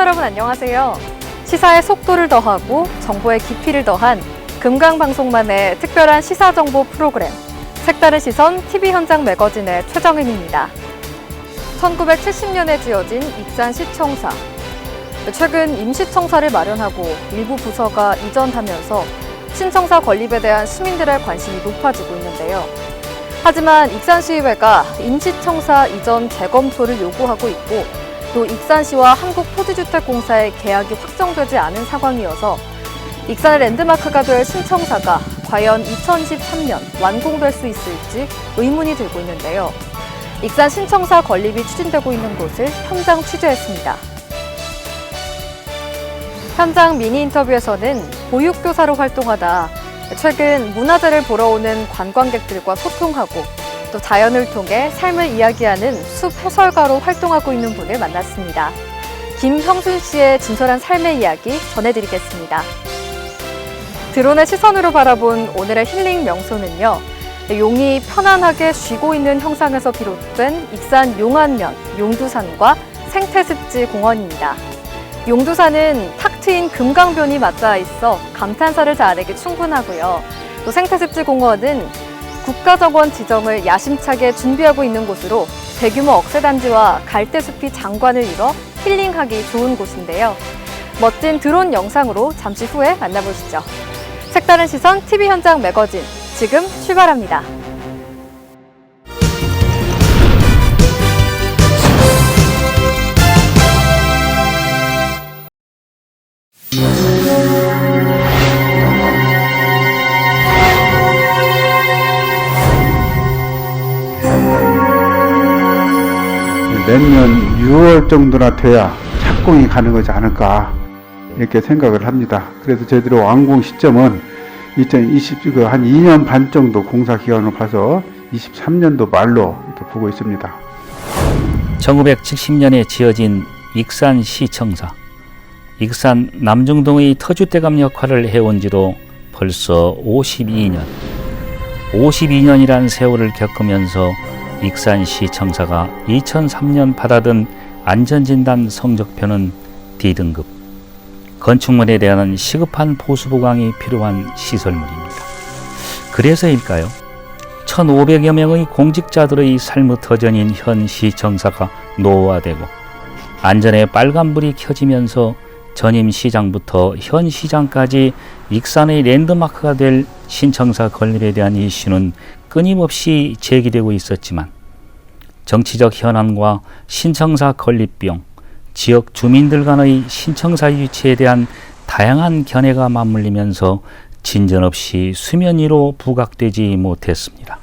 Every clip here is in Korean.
여러분 안녕하세요. 시사의 속도를 더하고 정보의 깊이를 더한 금강방송만의 특별한 시사정보 프로그램 색다른 시선 TV 현장 매거진의 최정은입니다. 1970년에 지어진 익산시청사. 최근 임시청사를 마련하고 일부 부서가 이전하면서 신청사 건립에 대한 시민들의 관심이 높아지고 있는데요. 하지만 익산시의회가 임시청사 이전 재검토를 요구하고 있고 또 익산시와 한국토지주택공사의 계약이 확정되지 않은 상황이어서 익산의 랜드마크가 될 신청사가 과연 2023년 완공될 수 있을지 의문이 들고 있는데요. 익산 신청사 건립이 추진되고 있는 곳을 현장 취재했습니다. 현장 미니 인터뷰에서는 보육교사로 활동하다 최근 문화재를 보러 오는 관광객들과 소통하고 또 자연을 통해 삶을 이야기하는 숲 해설가로 활동하고 있는 분을 만났습니다. 김형순 씨의 진솔한 삶의 이야기 전해드리겠습니다. 드론의 시선으로 바라본 오늘의 힐링 명소는요. 용이 편안하게 쉬고 있는 형상에서 비롯된 익산 용안면, 용두산과 생태습지 공원입니다. 용두산은 탁 트인 금강변이 맞닿아 있어 감탄사를 자아내기 충분하고요. 또 생태습지 공원은 국가정원 지정을 야심차게 준비하고 있는 곳으로 대규모 억새단지와 갈대숲이 장관을 이뤄 힐링하기 좋은 곳인데요. 멋진 드론 영상으로 잠시 후에 만나보시죠. 색다른 시선 TV 현장 매거진 지금 출발합니다. 내년 6월 정도나 돼야 착공이 가는 거지 않을까 이렇게 생각을 합니다. 그래서 저희들의 완공 시점은 2020, 한 2년 반 정도 공사 기간을 봐서 23년도 말로 이렇게 보고 있습니다. 1970년에 지어진 익산시청사. 익산 남중동의 터줏대감 역할을 해온 지도 벌써 52년. 52년이란 세월을 겪으면서 익산시청사가 2003년 받아든 안전진단 성적표는 D등급. 건축물에 대한 시급한 보수 보강이 필요한 시설물입니다. 그래서일까요? 1,500여 명의 공직자들의 삶의 터전인 현 시청사가 노후화되고 안전에 빨간불이 켜지면서 전임 시장부터 현 시장까지 익산의 랜드마크가 될 신청사 건립에 대한 이슈는 끊임없이 제기되고 있었지만 정치적 현안과 신청사 건립 비용, 지역 주민들 간의 신청사 유치에 대한 다양한 견해가 맞물리면서 진전 없이 수면 위로 부각되지 못했습니다.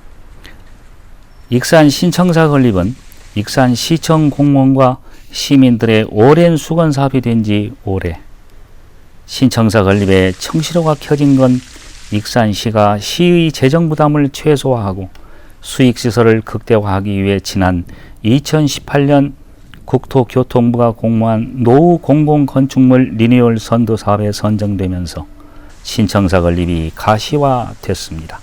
익산 신청사 건립은 익산시청 공무원과 시민들의 오랜 수건 사업이 된 지 오래. 신청사 건립에 청시로가 켜진 건 익산시가 시의 재정 부담을 최소화하고 수익시설을 극대화하기 위해 지난 2018년 국토교통부가 공모한 노후 공공건축물 리뉴얼 선도 사업에 선정되면서 신청사 건립이 가시화됐습니다.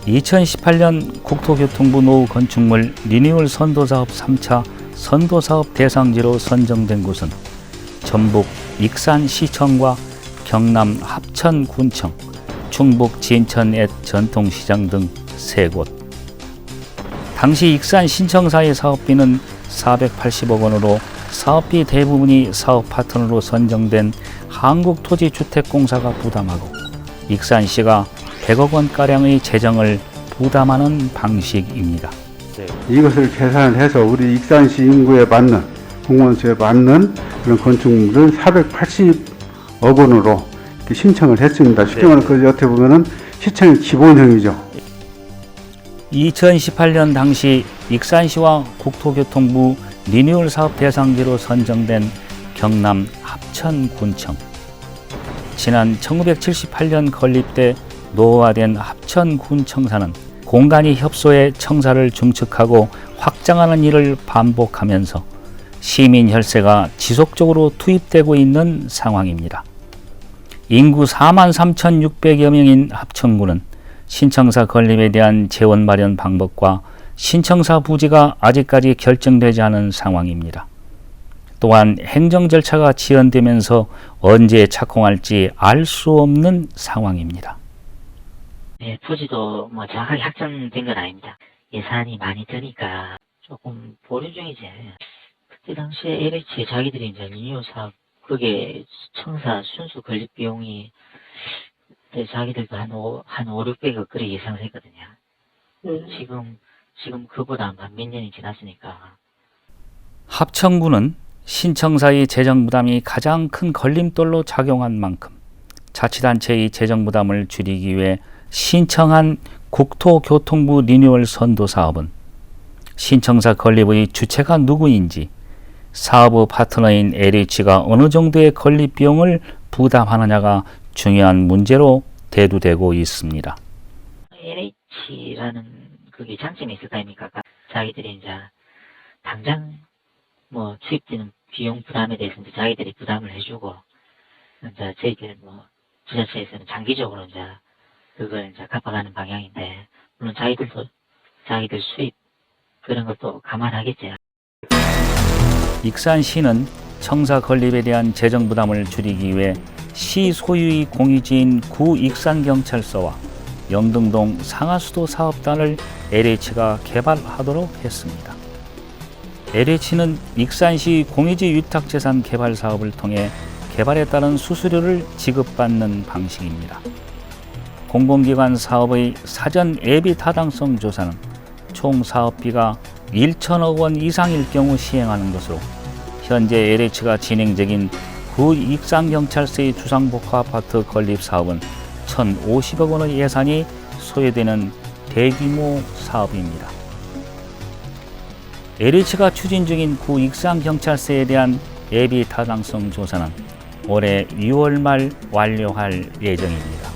2018년 국토교통부 노후 건축물 리뉴얼 선도사업 3차 선도사업 대상지로 선정된 곳은 전북 익산시청과 경남 합천군청, 충북 진천엣 전통시장 등 3곳. 당시 익산 신청사의 사업비는 480억 원으로 사업비 대부분이 사업 파트너로 선정된 한국토지주택공사가 부담하고 익산시가 100억 원가량의 재정을 부담하는 방식입니다. 이것을 계산을 해서 우리 익산시 인구에 맞는, 공무원수에 맞는 그런 건축물을 480억 원으로 이렇게 신청을 했습니다. 쉽게 말해서 그 어떻게 보면은 시청의 기본형이죠. 2018년 당시 익산시와 국토교통부 리뉴얼 사업 대상지로 선정된 경남 합천군청. 지난 1978년 건립돼 노후화된 합천군청사는 공간이 협소해 청사를 중축하고 확장하는 일을 반복하면서 시민 혈세가 지속적으로 투입되고 있는 상황입니다. 인구 43,600여 명인 합천군은 신청사 건립에 대한 재원 마련 방법과 신청사 부지가 아직까지 결정되지 않은 상황입니다. 또한 행정 절차가 지연되면서 언제 착공할지 알 수 없는 상황입니다. 네, 토지도 뭐 정확하게 확정된 건 아닙니다. 예산이 많이 드니까 조금 보류 중이지. 그때 당시에 LH 자기들이 이제 리뉴얼 사업, 그게 청사 순수 건립 비용이 그때 자기들도 한 5, 600억 그래 예상했거든요. 지금 그보다 몇 년이 지났으니까. 합천구는 신청사의 재정 부담이 가장 큰 걸림돌로 작용한 만큼 자치단체의 재정 부담을 줄이기 위해 신청한 국토교통부 리뉴얼 선도 사업은 신청사 건립의 주체가 누구인지, 사업의 파트너인 LH가 어느 정도의 건립 비용을 부담하느냐가 중요한 문제로 대두되고 있습니다. LH라는 그게 장점이 있을 거 아닙니까? 자기들이 이제 당장 뭐 투입되는 비용 부담에 대해서 이제 자기들이 부담을 해주고, 이제 저희들 뭐 지자체에서는 장기적으로 이제 그걸 이제 갚아가는 방향인데, 물론 자기들도 자기들 수입 그런 것도 감안하겠죠. 익산시는 청사 건립에 대한 재정 부담을 줄이기 위해 시 소유의 공유지인 구 익산경찰서와 영등동 상하수도 사업단을 LH가 개발하도록 했습니다. LH는 익산시 공유지 위탁재산 개발 사업을 통해 개발에 따른 수수료를 지급받는 방식입니다. 공공기관 사업의 사전 예비 타당성 조사는 총 사업비가 1천억 원 이상일 경우 시행하는 것으로, 현재 LH가 진행 중인 구 익산경찰서의 주상복합 아파트 건립 사업은 1,050억 원의 예산이 소요되는 대규모 사업입니다. LH가 추진 중인 구 익산경찰서에 대한 예비 타당성 조사는 올해 6월 말 완료할 예정입니다.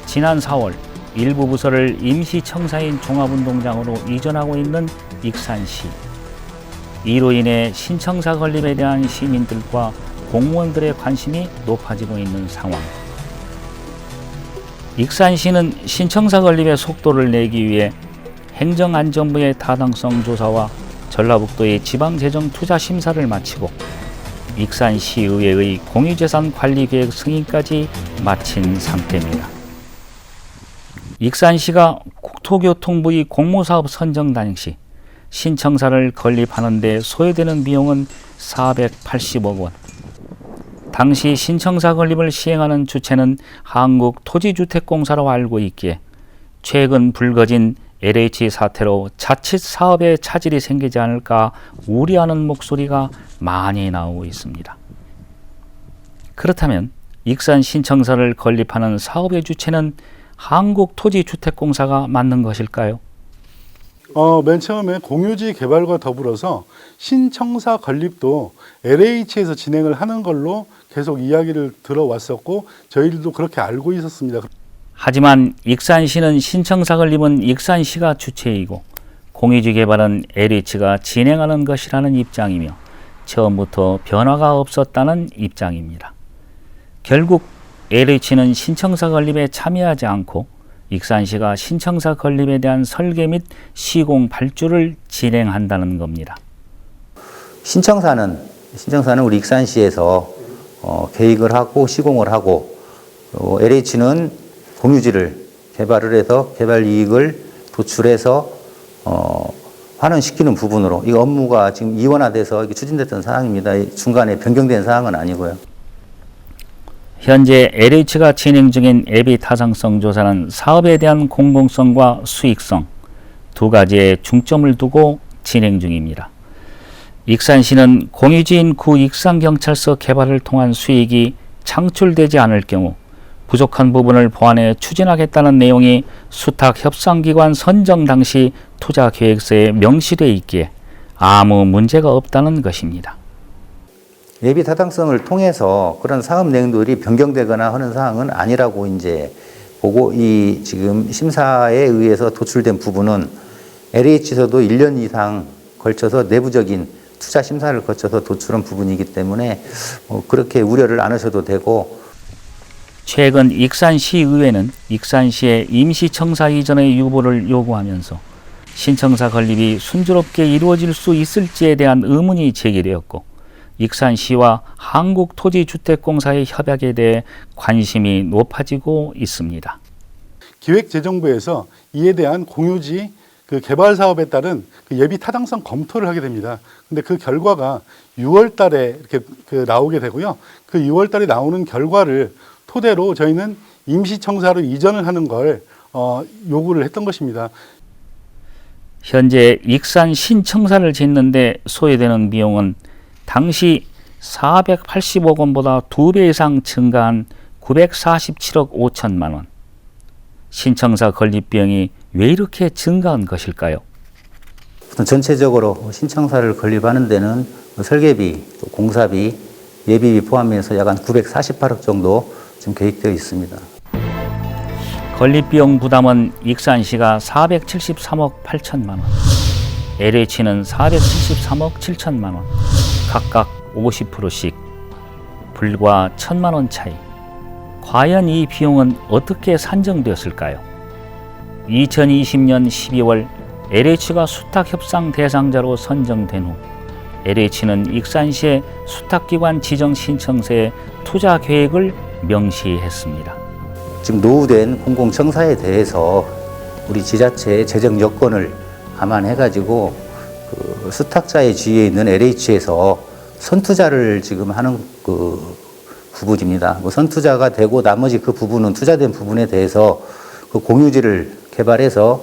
지난 4월 일부 부서를 임시청사인 종합운동장으로 이전하고 있는 익산시. 이로 인해 신청사 건립에 대한 시민들과 공무원들의 관심이 높아지고 있는 상황. 익산시는 신청사 건립의 속도를 내기 위해 행정안전부의 타당성 조사와 전라북도의 지방재정투자심사를 마치고 익산시의회의 공유재산관리계획 승인까지 마친 상태입니다. 익산시가 국토교통부의 공모사업 선정 당시 신청사를 건립하는 데 소요되는 비용은 480억 원. 당시 신청사 건립을 시행하는 주체는 한국토지주택공사로 알고 있기에 최근 불거진 LH 사태로 자칫 사업에 차질이 생기지 않을까 우려하는 목소리가 많이 나오고 있습니다. 그렇다면 익산 신청사를 건립하는 사업의 주체는 한국토지주택공사가 맞는 것일까요? 맨 처음에 공유지 개발과 더불어서 신청사 건립도 LH에서 진행을 하는 걸로 계속 이야기를 들어왔었고 저희들도 그렇게 알고 있었습니다. 하지만 익산시는 신청사 건립은 익산시가 주체이고 공유지 개발은 LH가 진행하는 것이라는 입장이며 처음부터 변화가 없었다는 입장입니다. 결국 LH는 신청사 건립에 참여하지 않고 익산시가 신청사 건립에 대한 설계 및 시공 발주를 진행한다는 겁니다. 신청사는 우리 익산시에서 계획을 하고 시공을 하고, LH는 공유지를 개발을 해서 개발 이익을 도출해서 환원시키는 부분으로 이 업무가 지금 이원화돼서 추진됐던 사항입니다. 중간에 변경된 사항은 아니고요. 현재 LH가 진행 중인 예비 타당성 조사는 사업에 대한 공공성과 수익성 두 가지에 중점을 두고 진행 중입니다. 익산시는 공유지인 구 익산경찰서 개발을 통한 수익이 창출되지 않을 경우 부족한 부분을 보완해 추진하겠다는 내용이 수탁협상기관 선정 당시 투자계획서에 명시되어 있기에 아무 문제가 없다는 것입니다. 예비 타당성을 통해서 그런 사업 내용들이 변경되거나 하는 사항은 아니라고 이제 보고, 이 지금 심사에 의해서 도출된 부분은 LH에서도 1년 이상 걸쳐서 내부적인 투자 심사를 거쳐서 도출한 부분이기 때문에 그렇게 우려를 안 하셔도 되고. 최근 익산시의회는 익산시의 임시청사 이전의 유보를 요구하면서 신청사 건립이 순조롭게 이루어질 수 있을지에 대한 의문이 제기되었고 익산시와 한국토지주택공사의 협약에 대해 관심이 높아지고 있습니다. 기획재정부에서 이에 대한 공유지 그 개발 사업에 따른 그 예비 타당성 검토를 하게 됩니다. 근데 그 결과가 6월 달에 이렇게 나오게 되고요. 그 6월 달에 나오는 결과를 토대로 저희는 임시청사로 이전을 하는 걸 요구를 했던 것입니다. 현재 익산 신청사를 짓는데 소요되는 비용은 당시 480억 원보다 2배 이상 증가한 947억 5천만 원. 신청사 건립 비용이 왜 이렇게 증가한 것일까요? 전체적으로 신청사를 건립하는 데는 설계비, 또 공사비, 예비비 포함해서 약 한 948억 정도 지금 계획되어 있습니다. 건립비용 부담은 익산시가 473억 8천만 원, LH는 473억 7천만 원, 각각 50%씩 불과 1,000만 원 차이. 과연 이 비용은 어떻게 산정되었을까요? 2020년 12월 LH가 수탁협상 대상자로 선정된 후 LH는 익산시의 수탁기관 지정 신청서에 투자 계획을 명시했습니다. 지금 노후된 공공청사에 대해서 우리 지자체의 재정 여건을 감안해가지고 그 수탁자의 지위에 있는 LH에서 선투자를 지금 하는 그 부분입니다. 선투자가 되고 나머지 그 부분은 투자된 부분에 대해서 그 공유지를 개발해서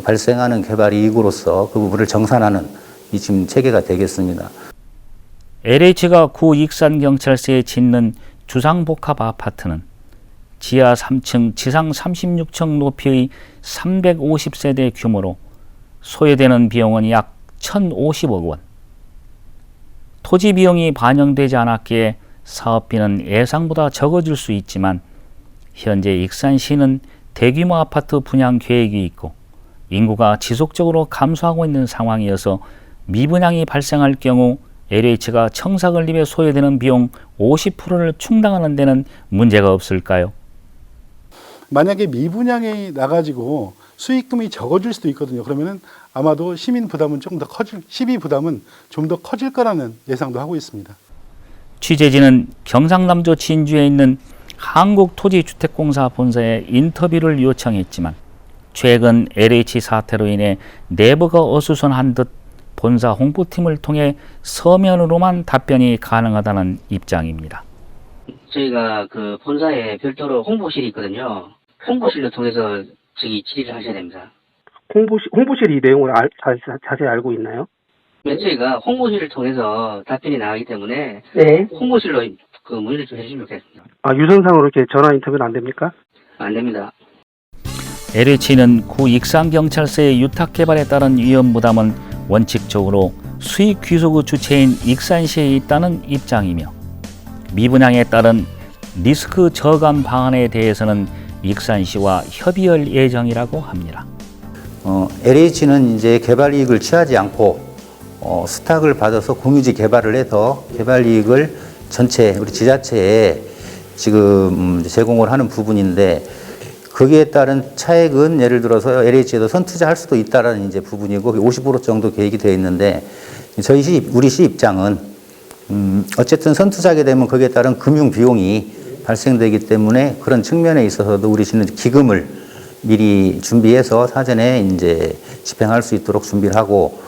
발생하는 개발 이익으로서 그 부분을 정산하는 이 지금 체계가 되겠습니다. LH가 구 익산경찰서에 짓는 주상복합 아파트는 지하 3층, 지상 36층 높이의 350세대 규모로 소요되는 비용은 약 1,050억 원. 토지 비용이 반영되지 않았기에 사업비는 예상보다 적어질 수 있지만 현재 익산시는 대규모 아파트 분양 계획이 있고 인구가 지속적으로 감소하고 있는 상황이어서 미분양이 발생할 경우 LH가 청사 건립에 소요되는 비용 50%를 충당하는 데는 문제가 없을까요? 만약에 미분양이 나가지고 수익금이 적어질 수도 있거든요. 그러면은 아마도 시민 부담은 조금 더 시비 부담은 좀 더 커질 거라는 예상도 하고 있습니다. 취재진은 경상남도 진주에 있는 한국토지주택공사 본사에 인터뷰를 요청했지만 최근 LH 사태로 인해 내부가 어수선한 듯 본사 홍보팀을 통해 서면으로만 답변이 가능하다는 입장입니다. 저희가 그 본사에 별도로 홍보실이 있거든요. 홍보실로 통해서 저기 질의를 하셔야 됩니다. 홍보실이 이 내용을 자세히 알고 있나요? 네, 저희가 홍보실을 통해서 답변이 나가기 때문에 네. 홍보실로 그 문의를 좀 해주시면 좋겠습니다. 유선상으로 이렇게 전화 인터뷰는 안 됩니까? 안 됩니다. LH는 구 익산경찰서의 유탁개발에 따른 위험 부담은 원칙적으로 수익 귀속의 주체인 익산시에 있다는 입장이며 미분양에 따른 리스크 저감 방안에 대해서는 익산시와 협의할 예정이라고 합니다. LH는 이제 개발 이익을 취하지 않고 수탁을 받아서 공유지 개발을 해서 개발 이익을 전체 우리 지자체에 지금 제공을 하는 부분인데 거기에 따른 차액은 예를 들어서 LH에도 선투자할 수도 있다라는 이제 부분이고 50% 정도 계획이 되어 있는데 우리 시 입장은 어쨌든 선투자하게 되면 거기에 따른 금융 비용이 발생되기 때문에 그런 측면에 있어서도 우리 시는 기금을 미리 준비해서 사전에 이제 집행할 수 있도록 준비를 하고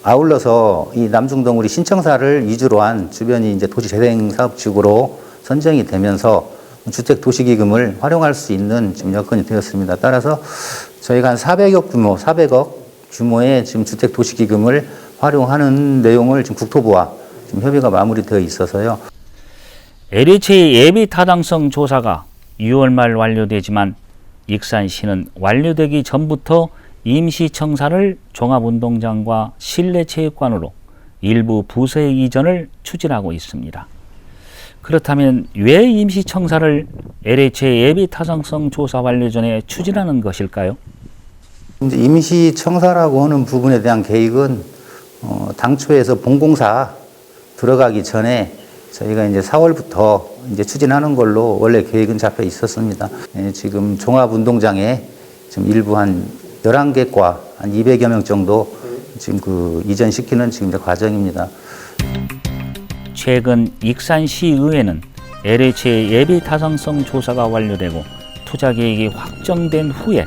아울러서 이 남중동 우리 신청사를 위주로 한 주변이 이제 도시재생사업지구로 선정이 되면서 주택도시기금을 활용할 수 있는 지금 여건이 되었습니다. 따라서 저희가 한 400억 규모의 지금 주택도시기금을 활용하는 내용을 지금 국토부와 지금 협의가 마무리되어 있어서요. LH의 예비 타당성 조사가 6월 말 완료되지만 익산시는 완료되기 전부터 임시청사를 종합운동장과 실내체육관으로 일부 부서의 이전을 추진하고 있습니다. 그렇다면 왜 임시청사를 LH의 예비 타당성 조사 완료 전에 추진하는 것일까요? 이제 임시청사라고 하는 부분에 대한 계획은 당초에서 본공사 들어가기 전에 저희가 이제 4월부터 이제 추진하는 걸로 원래 계획은 잡혀 있었습니다. 지금 종합운동장에 지금 일부 한 11개 과 한 200여 명 정도 지금 그 이전시키는 지금 이제 과정입니다. 최근 익산시의회는 LH의 예비 타당성 조사가 완료되고 투자 계획이 확정된 후에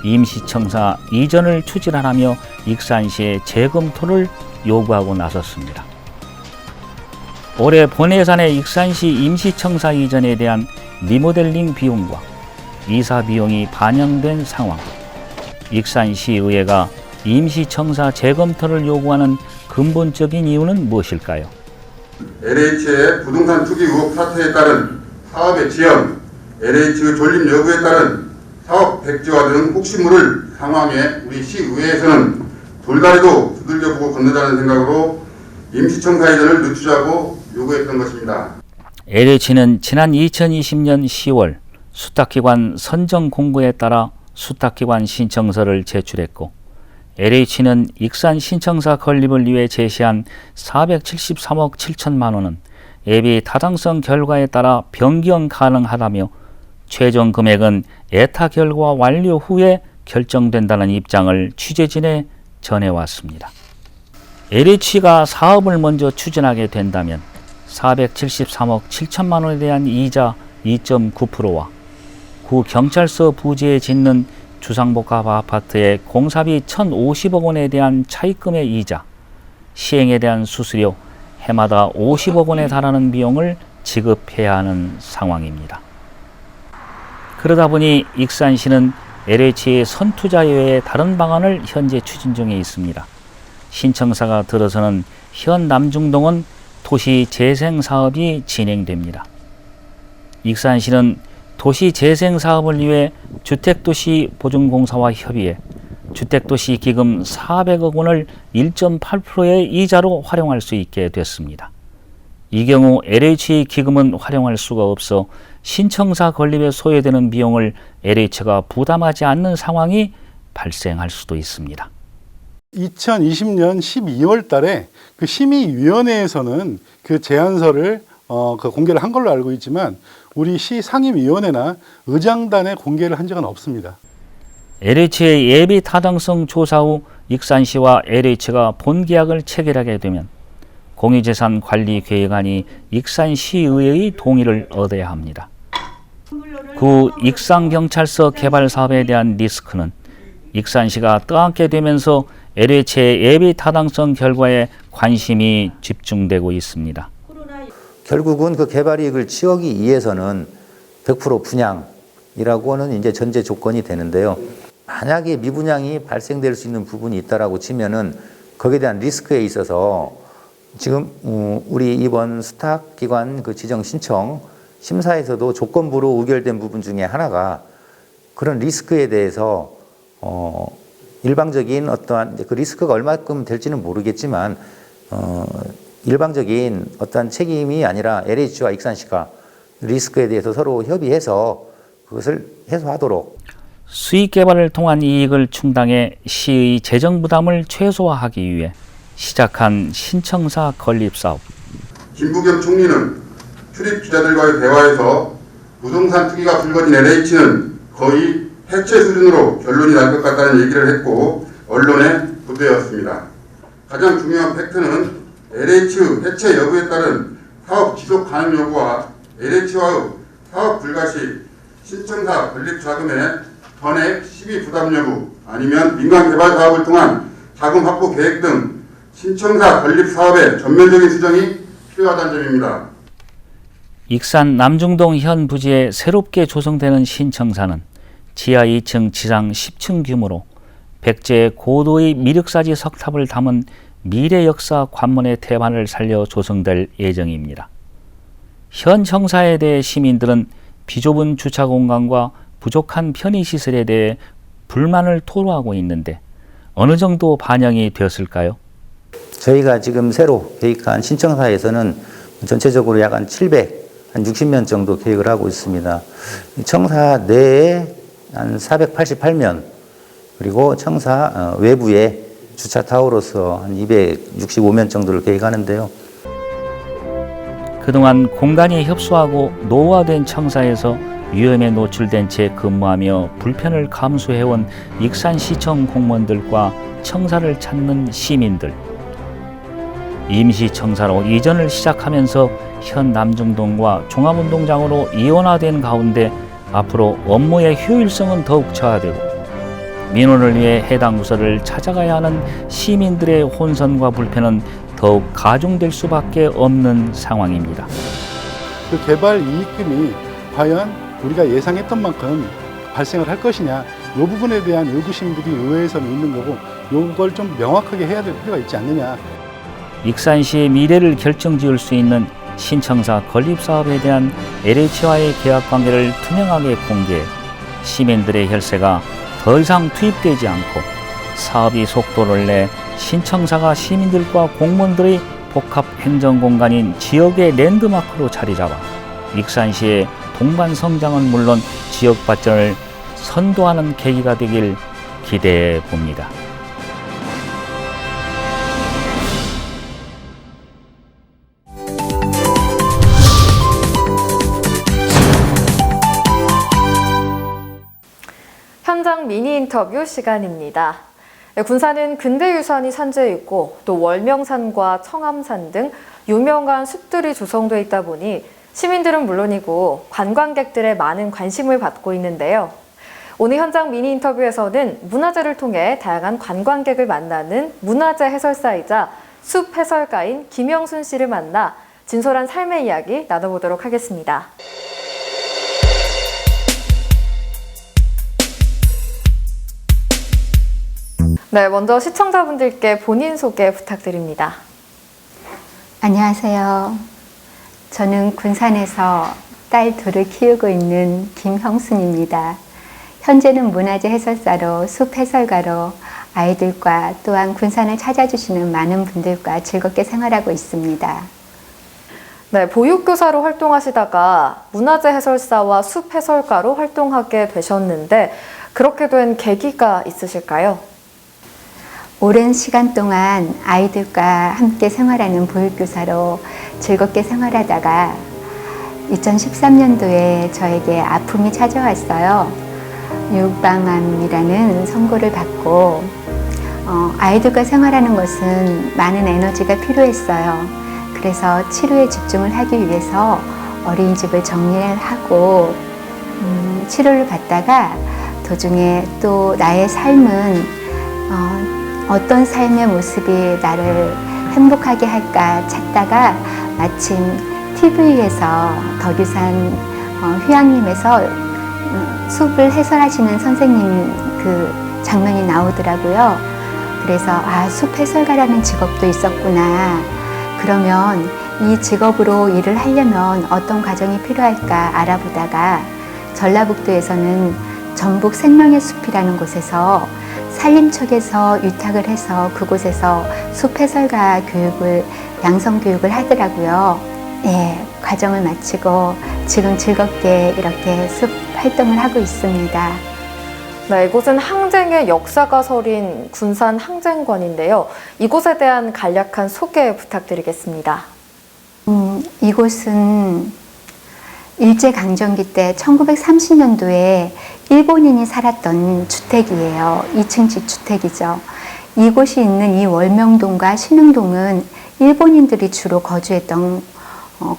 임시청사 이전을 추진하라며 익산시에 재검토를 요구하고 나섰습니다. 올해 본 예산의 익산시 임시청사 이전에 대한 리모델링 비용과 이사 비용이 반영된 상황. 익산시의회가 임시청사 재검토를 요구하는 근본적인 이유는 무엇일까요? LH의 부동산 투기 의혹 사태에 따른 사업의 지연, LH의 존립 여부에 따른 사업 백지화 등 혹시모를 상황에 우리 시의회에서는 돌다리도 두들겨 보고 건너자는 생각으로 임시청사 이전을 늦추자고 요구했던 것입니다. LH는 지난 2020년 10월 수탁기관 선정 공고에 따라 수탁기관 신청서를 제출했고 LH는 익산 신청사 건립을 위해 제시한 473억 7천만 원은 예비 타당성 결과에 따라 변경 가능하다며 최종 금액은 예타 결과 완료 후에 결정된다는 입장을 취재진에 전해왔습니다. LH가 사업을 먼저 추진하게 된다면 473억 7천만 원에 대한 이자 2.9%와 구 경찰서 부지에 짓는 주상복합 아파트의 공사비 1,050억 원에 대한 차입금의 이자, 시행에 대한 수수료 해마다 50억 원에 달하는 비용을 지급해야 하는 상황입니다. 그러다 보니 익산시는 LH의 선투자 외에 다른 방안을 현재 추진 중에 있습니다. 신청사가 들어서는 현 남중동은 도시재생사업이 진행됩니다. 익산시는 도시재생사업을 위해 주택도시보증공사와 협의해 주택도시기금 400억 원을 1.8%의 이자로 활용할 수 있게 됐습니다. 이 경우 LH의 기금은 활용할 수가 없어 신청사 건립에 소요되는 비용을 LH가 부담하지 않는 상황이 발생할 수도 있습니다. 2020년 12월 달에 그 심의위원회에서는 그 제안서를 그 공개를 한 걸로 알고 있지만 우리 시 상임위원회나 의장단에 공개를 한 적은 없습니다. LH의 예비 타당성 조사 후 익산시와 LH가 본계약을 체결하게 되면 공유재산관리계획안이 익산시의회의 동의를 얻어야 합니다. 구 익산경찰서 개발 사업에 대한 리스크는 익산시가 떠안게 되면서 LH의 예비 타당성 결과에 관심이 집중되고 있습니다. 결국은 그 개발 이익을 취하기 위해서는 100% 분양이라고 하는 이제 전제 조건이 되는데요. 만약에 미분양이 발생될 수 있는 부분이 있다라고 치면은 거기에 대한 리스크에 있어서 지금 우리 이번 수탁기관 그 지정 신청 심사에서도 조건부로 의결된 부분 중에 하나가 그런 리스크에 대해서 일방적인 어떠한 그 리스크가 얼마큼 될지는 모르겠지만 일방적인 어떠한 책임이 아니라 LH와 익산시가 리스크에 대해서 서로 협의해서 그것을 해소하도록 수익 개발을 통한 이익을 충당해 시의 재정 부담을 최소화하기 위해 시작한 신청사 건립 사업. 김부겸 총리는 출입 기자들과의 대화에서 부동산 투기가 불거진 LH는 거의 해체 수준으로 결론이 날 것 같다는 얘기를 했고 언론에 보도되었습니다. 가장 중요한 팩트는 LH 해체 여부에 따른 사업 지속 가능 여부와 LH와의 사업 불가 시 신청사 건립 자금의 전액 시비 부담 여부 아니면 민간 개발 사업을 통한 자금 확보 계획 등 신청사 건립 사업의 전면적인 수정이 필요하다는 점입니다. 익산 남중동 현 부지에 새롭게 조성되는 신청사는 지하 2층 지상 10층 규모로 백제 고도의 미륵사지 석탑을 담은 미래 역사 관문의 태반을 살려 조성될 예정입니다. 현 청사에 대해 시민들은 비좁은 주차 공간과 부족한 편의시설에 대해 불만을 토로하고 있는데 어느 정도 반영이 되었을까요? 저희가 지금 새로 계획한 신청사에서는 전체적으로 약 한 760면 정도 계획을 하고 있습니다. 청사 내에 한 488면 그리고 청사 외부에 주차 타워로서 한 265면 정도를 계획하는데요. 그동안 공간이 협소하고 노후화된 청사에서 위험에 노출된 채 근무하며 불편을 감수해온 익산시청 공무원들과 청사를 찾는 시민들. 임시청사로 이전을 시작하면서 현 남중동과 종합운동장으로 이원화된 가운데 앞으로 업무의 효율성은 더욱 저하되고 민원을 위해 해당 부서를 찾아가야 하는 시민들의 혼선과 불편은 더욱 가중될 수밖에 없는 상황입니다. 그 개발 이익금이 과연 우리가 예상했던 만큼 발생을 할 것이냐, 이 부분에 대한 의구심들이 의회에서는 있는 거고, 이걸 좀 명확하게 해야 될 필요가 있지 않느냐. 익산시의 미래를 결정지을 수 있는 신청사 건립사업에 대한 LH와의 계약관계를 투명하게 공개해 시민들의 혈세가 더 이상 투입되지 않고 사업이 속도를 내 신청사가 시민들과 공무원들의 복합 행정공간인 지역의 랜드마크로 자리잡아 익산시의 동반 성장은 물론 지역 발전을 선도하는 계기가 되길 기대해 봅니다. 현장 미니 인터뷰 시간입니다. 군산은 근대유산이 산재해 있고 또 월명산과 청암산 등 유명한 숲들이 조성돼 있다 보니 시민들은 물론이고 관광객들의 많은 관심을 받고 있는데요. 오늘 현장 미니 인터뷰에서는 문화재를 통해 다양한 관광객을 만나는 문화재 해설사이자 숲 해설가인 김영순 씨를 만나 진솔한 삶의 이야기 나눠보도록 하겠습니다. 네, 먼저 시청자분들께 본인 소개 부탁드립니다. 안녕하세요. 저는 군산에서 딸 둘을 키우고 있는 김형순입니다. 현재는 문화재 해설사로 숲 해설가로 아이들과 또한 군산을 찾아주시는 많은 분들과 즐겁게 생활하고 있습니다. 네, 보육교사로 활동하시다가 문화재 해설사와 숲 해설가로 활동하게 되셨는데 그렇게 된 계기가 있으실까요? 오랜 시간 동안 아이들과 함께 생활하는 보육교사로 즐겁게 생활하다가 2013년도에 저에게 아픔이 찾아왔어요. 유방암이라는 선고를 받고 아이들과 생활하는 것은 많은 에너지가 필요했어요. 그래서 치료에 집중을 하기 위해서 어린이집을 정리를 하고 치료를 받다가 도중에 또 나의 삶은 어떤 삶의 모습이 나를 행복하게 할까 찾다가 마침 TV에서 덕유산 휴양림에서 숲을 해설하시는 선생님 그 장면이 나오더라고요. 그래서 숲 해설가라는 직업도 있었구나. 그러면 이 직업으로 일을 하려면 어떤 과정이 필요할까 알아보다가 전라북도에서는 전북 생명의 숲이라는 곳에서 산림청에서 위탁을 해서 그곳에서 숲 해설가 교육을 양성 교육을 하더라고요. 예, 과정을 마치고 지금 즐겁게 이렇게 숲 활동을 하고 있습니다. 네, 이곳은 항쟁의 역사가 서린 군산 항쟁관인데요. 이곳에 대한 간략한 소개 부탁드리겠습니다. 이곳은 일제강점기 때 1930년도에 일본인이 살았던 주택이에요. 2층 주택이죠. 이곳이 있는 이 월명동과 신흥동은 일본인들이 주로 거주했던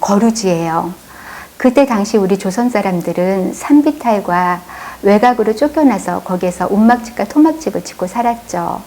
거류지예요. 그때 당시 우리 조선 사람들은 산비탈과 외곽으로 쫓겨나서 거기에서 움막집과 토막집을 짓고 살았죠.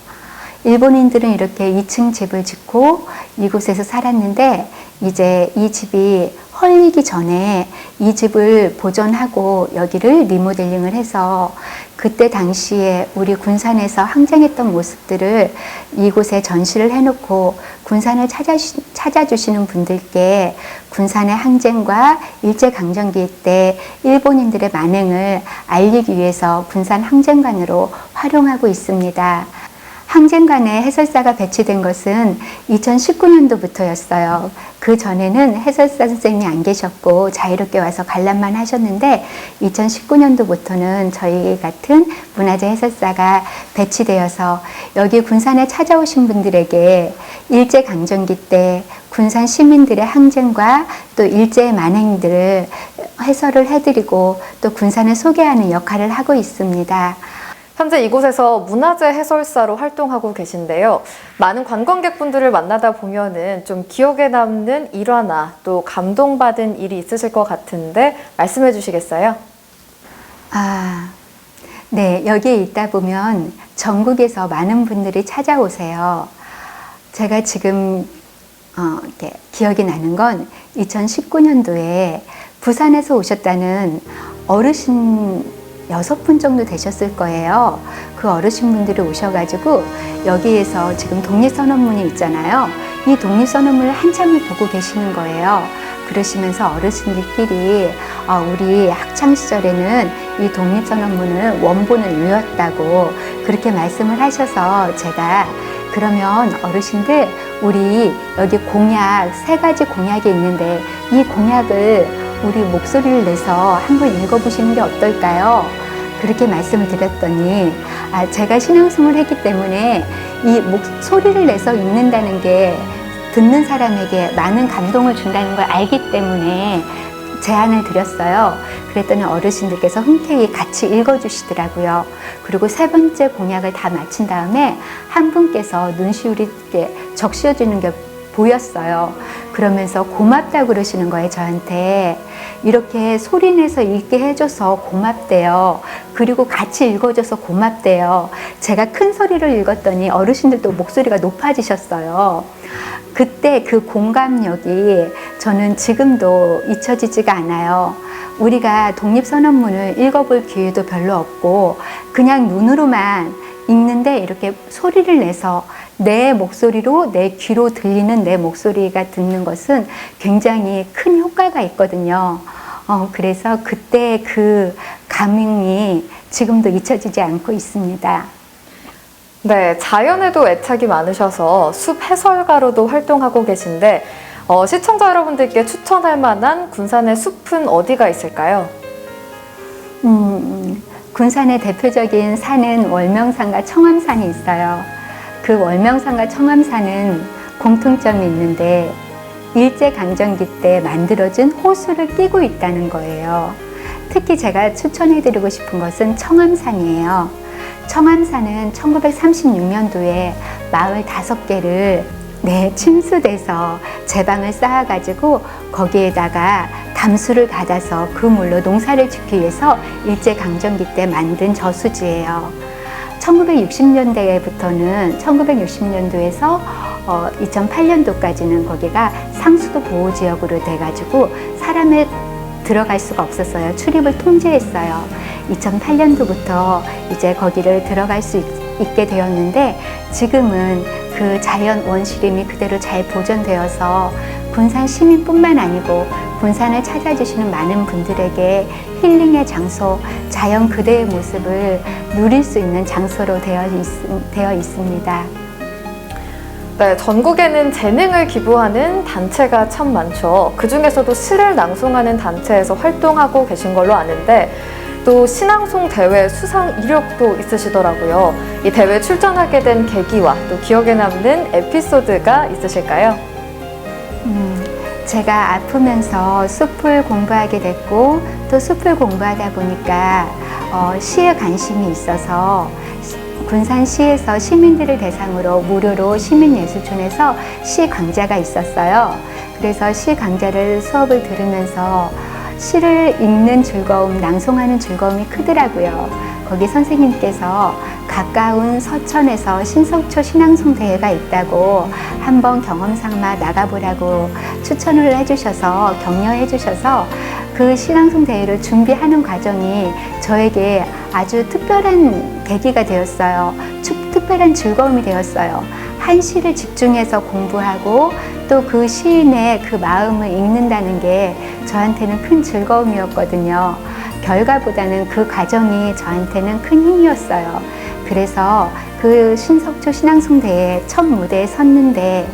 일본인들은 이렇게 2층 집을 짓고 이곳에서 살았는데 이제 이 집이 헐리기 전에 이 집을 보존하고 여기를 리모델링을 해서 그때 당시에 우리 군산에서 항쟁했던 모습들을 이곳에 전시를 해놓고 군산을 찾아주시는 분들께 군산의 항쟁과 일제강점기 때 일본인들의 만행을 알리기 위해서 군산 항쟁관으로 활용하고 있습니다. 항쟁관에 해설사가 배치된 것은 2019년도부터였어요. 그 전에는 해설사 선생님이 안 계셨고 자유롭게 와서 관람만 하셨는데 2019년도부터는 저희 같은 문화재 해설사가 배치되어서 여기 군산에 찾아오신 분들에게 일제강점기 때 군산 시민들의 항쟁과 또 일제의 만행들을 해설을 해드리고 또 군산을 소개하는 역할을 하고 있습니다. 현재 이곳에서 문화재 해설사로 활동하고 계신데요. 많은 관광객분들을 만나다 보면은 좀 기억에 남는 일화나 또 감동받은 일이 있으실 것 같은데 말씀해 주시겠어요? 네, 여기에 있다 보면 전국에서 많은 분들이 찾아오세요. 제가 지금 이렇게 기억이 나는 건 2019년도에 부산에서 오셨다는 어르신 6분 정도 되셨을 거예요. 그 어르신분들이 오셔가지고 여기에서 지금 독립선언문이 있잖아요. 이 독립선언문을 한참을 보고 계시는 거예요. 그러시면서 어르신들끼리 우리 학창시절에는 이 독립선언문을 원본을 외웠다고 그렇게 말씀을 하셔서 제가 그러면 어르신들 우리 여기 공약 3가지 공약이 있는데 이 공약을 우리 목소리를 내서 한번 읽어보시는 게 어떨까요? 그렇게 말씀을 드렸더니 제가 신앙송을 했기 때문에 이 목소리를 내서 읽는다는 게 듣는 사람에게 많은 감동을 준다는 걸 알기 때문에 제안을 드렸어요. 그랬더니 어르신들께서 흔쾌히 같이 읽어주시더라고요. 그리고 3번째 공약을 다 마친 다음에 한 분께서 눈시울이 이렇게 적셔지는 게 보였어요. 그러면서 고맙다고 그러시는 거예요, 저한테. 이렇게 소리내서 읽게 해줘서 고맙대요. 그리고 같이 읽어줘서 고맙대요. 제가 큰 소리를 읽었더니 어르신들도 목소리가 높아지셨어요. 그때 그 공감력이 저는 지금도 잊혀지지가 않아요. 우리가 독립선언문을 읽어볼 기회도 별로 없고 그냥 눈으로만 읽는데 이렇게 소리를 내서 내 목소리로 내 귀로 들리는 내 목소리가 듣는 것은 굉장히 큰 효과가 있거든요. 그래서 그때 그 감흥이 지금도 잊혀지지 않고 있습니다. 네, 자연에도 애착이 많으셔서 숲 해설가로도 활동하고 계신데 시청자 여러분들께 추천할 만한 군산의 숲은 어디가 있을까요? 군산의 대표적인 산은 월명산과 청암산이 있어요. 그 월명산과 청암산은 공통점이 있는데 일제강점기 때 만들어진 호수를 끼고 있다는 거예요. 특히 제가 추천해드리고 싶은 것은 청암산이에요. 청암산은 1936년도에 마을 5개를 침수돼서 제방을 쌓아가지고 거기에다가 담수를 받아서 그 물로 농사를 짓기 위해서 일제강점기 때 만든 저수지예요. 1960년대부터는 1960년도에서 2008년도까지는 거기가 상수도 보호지역으로 돼가지고 사람을 들어갈 수가 없었어요. 출입을 통제했어요. 2008년도부터 이제 거기를 들어갈 수 있게 되었는데 지금은 그 자연 원시림이 그대로 잘 보존되어서 군산 시민뿐만 아니고 군산을 찾아주시는 많은 분들에게 힐링의 장소, 자연 그대의 모습을 누릴 수 있는 장소로 되어 있습니다. 네, 전국에는 재능을 기부하는 단체가 참 많죠. 그 중에서도 시를 낭송하는 단체에서 활동하고 계신 걸로 아는데 또 신앙송 대회 수상 이력도 있으시더라고요. 이 대회 출전하게 된 계기와 또 기억에 남는 에피소드가 있으실까요? 제가 아프면서 숲을 공부하게 됐고 또 숲을 공부하다 보니까 시에 관심이 있어서 군산시에서 시민들을 대상으로 무료로 시민예술촌에서 시 강좌가 있었어요. 그래서 시 강좌를 수업을 들으면서 시를 읽는 즐거움, 낭송하는 즐거움이 크더라고요. 거기 선생님께서 가까운 서천에서 신석초 신앙송 대회가 있다고 한번 경험 삼아 나가보라고 추천을 해주셔서 격려해 주셔서 그 신앙송 대회를 준비하는 과정이 저에게 아주 특별한 계기가 되었어요. 특별한 즐거움이 되었어요. 한 시를 집중해서 공부하고 또 그 시인의 그 마음을 읽는다는 게 저한테는 큰 즐거움이었거든요. 결과보다는 그 과정이 저한테는 큰 힘이었어요. 그래서 그 신석초 신앙송대회 첫 무대에 섰는데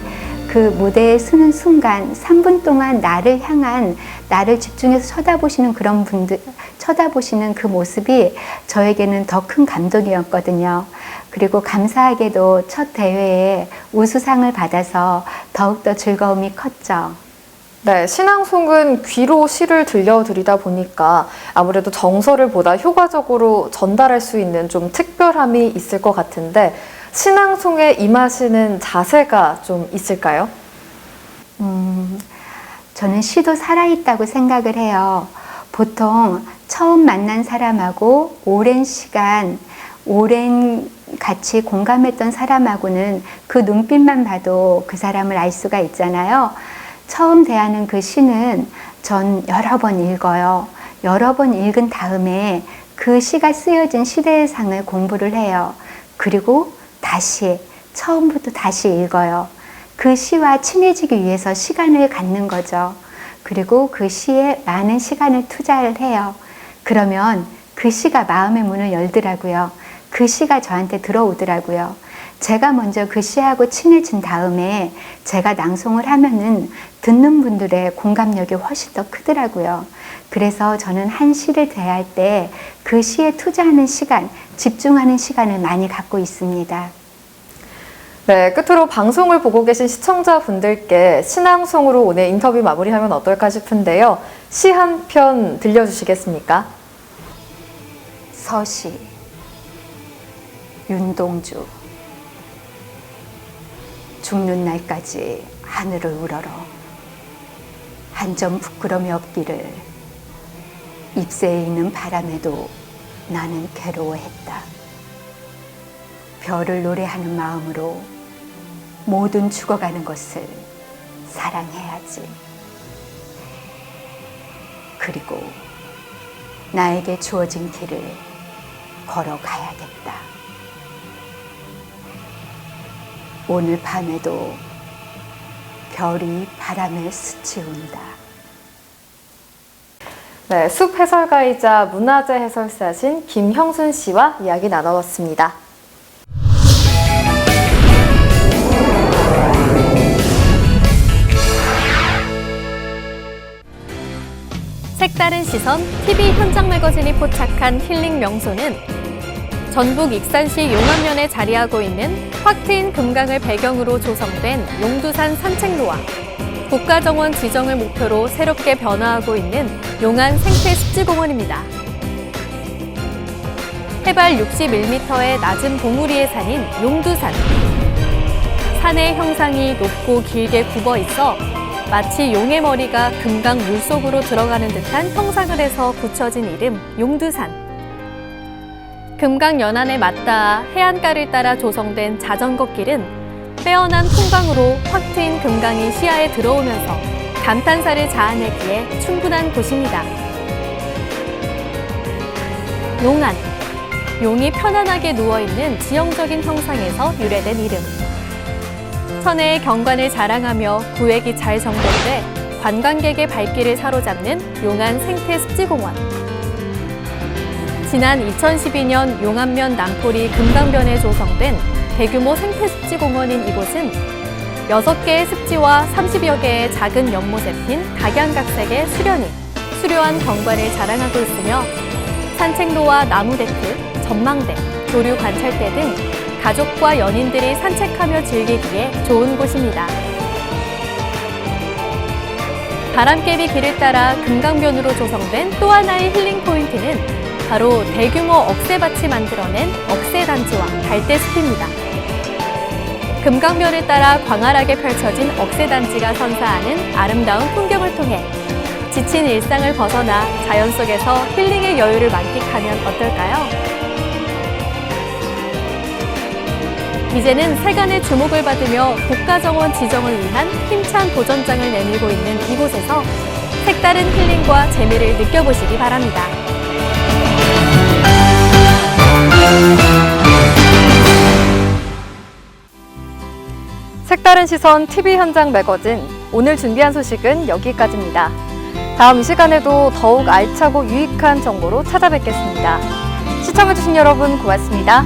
그 무대에 서는 순간 3분 동안 나를 향한 나를 집중해서 쳐다보시는 그런 분들 쳐다보시는 그 모습이 저에게는 더 큰 감동이었거든요. 그리고 감사하게도 첫 대회에 우수상을 받아서 더욱더 즐거움이 컸죠. 네, 신앙송은 귀로 시를 들려드리다 보니까 아무래도 정서를 보다 효과적으로 전달할 수 있는 좀 특별함이 있을 것 같은데 신앙송에 임하시는 자세가 좀 있을까요? 저는 시도 살아있다고 생각을 해요. 보통 처음 만난 사람하고 오랜 시간, 오랜 같이 공감했던 사람하고는 그 눈빛만 봐도 그 사람을 알 수가 있잖아요. 처음 대하는 그 시는 전 여러 번 읽어요. 여러 번 읽은 다음에 그 시가 쓰여진 시대상을 공부를 해요. 그리고 다시 처음부터 다시 읽어요. 그 시와 친해지기 위해서 시간을 갖는 거죠. 그리고 그 시에 많은 시간을 투자를 해요. 그러면 그 시가 마음의 문을 열더라고요. 그 시가 저한테 들어오더라고요. 제가 먼저 그 시하고 친해진 다음에 제가 낭송을 하면은 듣는 분들의 공감력이 훨씬 더 크더라고요. 그래서 저는 한 시를 대할 때 그 시에 투자하는 시간, 집중하는 시간을 많이 갖고 있습니다. 네, 끝으로 방송을 보고 계신 시청자분들께 신앙송으로 오늘 인터뷰 마무리하면 어떨까 싶은데요. 시 한 편 들려주시겠습니까? 서시, 윤동주. 죽는 날까지 하늘을 우러러 한 점 부끄럼이 없기를 잎새에 있는 바람에도 나는 괴로워했다. 별을 노래하는 마음으로 모든 죽어가는 것을 사랑해야지. 그리고 나에게 주어진 길을 걸어가야겠다. 오늘 밤에도 별이 바람에 스치운다. 네, 숲 해설가이자 문화재 해설사신 김형순 씨와 이야기 나눠봤습니다. 색다른 시선 TV 현장 매거진이 포착한 힐링 명소는 전북 익산시 용암면에 자리하고 있는 확 트인 금강을 배경으로 조성된 용두산 산책로와 국가정원 지정을 목표로 새롭게 변화하고 있는 용안 생태습지공원입니다. 해발 61m의 낮은 봉우리의 산인 용두산. 산의 형상이 높고 길게 굽어 있어 마치 용의 머리가 금강 물속으로 들어가는 듯한 형상을 해서 붙여진 이름 용두산. 금강 연안에 맞닿아 해안가를 따라 조성된 자전거길은 빼어난 풍광으로 확 트인 금강이 시야에 들어오면서 감탄사를 자아내기에 충분한 곳입니다. 용안, 용이 편안하게 누워있는 지형적인 형상에서 유래된 이름. 천혜의 경관을 자랑하며 구획이 잘 정돈돼 관광객의 발길을 사로잡는 용안 생태습지공원. 지난 2012년 용암면 남포리 금강변에 조성된 대규모 생태습지공원인 이곳은 6개의 습지와 30여 개의 작은 연못에 핀 각양각색의 수련이 수려한 경관을 자랑하고 있으며 산책로와 나무데크, 전망대, 조류 관찰대 등 가족과 연인들이 산책하며 즐기기에 좋은 곳입니다. 바람개비 길을 따라 금강변으로 조성된 또 하나의 힐링 포인트는 바로 대규모 억새밭이 만들어낸 억새단지와 갈대숲입니다. 금강변을 따라 광활하게 펼쳐진 억새단지가 선사하는 아름다운 풍경을 통해 지친 일상을 벗어나 자연 속에서 힐링의 여유를 만끽하면 어떨까요? 이제는 세간의 주목을 받으며 국가정원 지정을 위한 힘찬 도전장을 내밀고 있는 이곳에서 색다른 힐링과 재미를 느껴보시기 바랍니다. 색다른 시선 TV 현장 매거진, 오늘 준비한 소식은 여기까지입니다. 다음 이 시간에도 더욱 알차고 유익한 정보로 찾아뵙겠습니다. 시청해주신 여러분 고맙습니다.